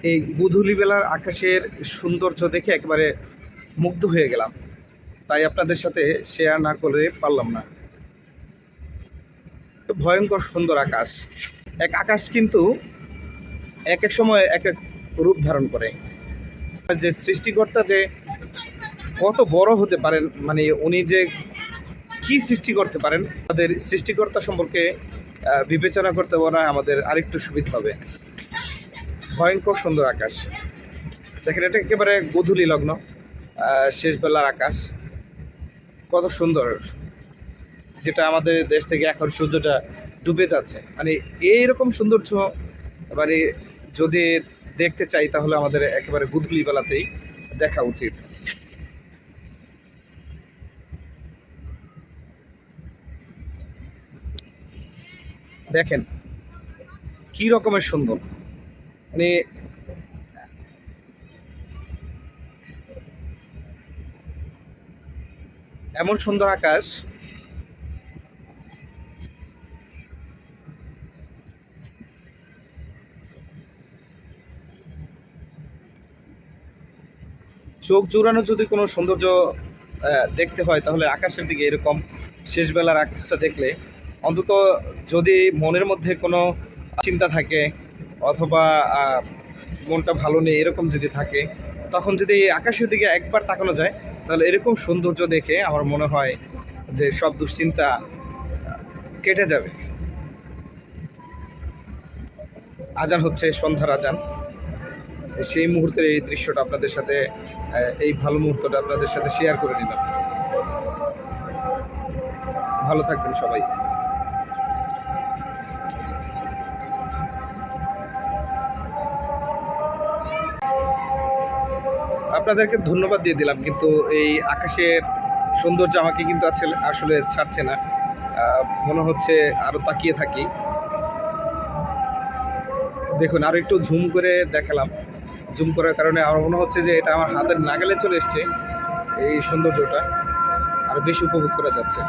এই গোধূলি বেলার আকাশের সৌন্দর্য দেখে একেবারে মুগ্ধ হয়ে গেলাম, তাই আপনাদের সাথে শেয়ার না করে পারলাম না। ভয়ঙ্কর সুন্দর আকাশ। আকাশ কিন্তু এক এক সময় এক এক রূপ ধারণ করে। যে সৃষ্টিকর্তা যে কত বড় হতে পারেন, মানে উনি যে কি সৃষ্টি করতে পারেন, আমাদের সৃষ্টিকর্তা সম্পর্কে বিবেচনা করতে পারা আমাদের আরেকটু সুবিধা হবে। ভয়ঙ্কর সুন্দর আকাশ দেখেন, এটা একেবারে গোধূলি লগ্ন, শেষ বেলার আকাশ কত সুন্দর, যেটা আমাদের দেশ থেকে এখন সূর্যটা ডুবে যাচ্ছে। মানে এইরকম সৌন্দর্য এবারে যদি দেখতে চাই তাহলে আমাদের একেবারে গোধূলি বেলাতেই দেখা উচিত। দেখেন কি রকমের সুন্দর, মানে এমন সুন্দর আকাশ চোখ জুড়ানো যদি কোনো সৌন্দর্য দেখতে হয় তাহলে আকাশের দিকে এরকম শেষবেলার আকাশটা দেখলে, অন্তত যদি মনের মধ্যে কোনো চিন্তা থাকে অথবা মনটা ভালো নেই এরকম যদি থাকে, তখন যদি আকাশের দিকে একবার তাকানো যায় তাহলে এরকম সৌন্দর্য দেখে আমার মনে হয় যে সব দুশ্চিন্তা কেটে যাবে। আজান হচ্ছে, সন্ধ্যার আজান। সেই মুহূর্তের এই দৃশ্যটা আপনাদের সাথে, এই ভালো মুহূর্তটা আপনাদের সাথে শেয়ার করে দিলাম। ভালো থাকবেন সবাই। আপনাদেরকে ধন্যবাদ দিয়ে দিলাম, কিন্তু এই আকাশের সৌন্দর্য আমাকে কিন্তু আসলে ছাড়ছে না। মনে হচ্ছে আরও তাকিয়ে থাকি। দেখুন, আরও একটু ঝুম করে দেখালাম। জুম করার কারণে আমার মনে হচ্ছে যে এটা আমার হাতের নাগালে চলে এসছে, এই সৌন্দর্যটা আরও বেশি উপভোগ করা যাচ্ছে।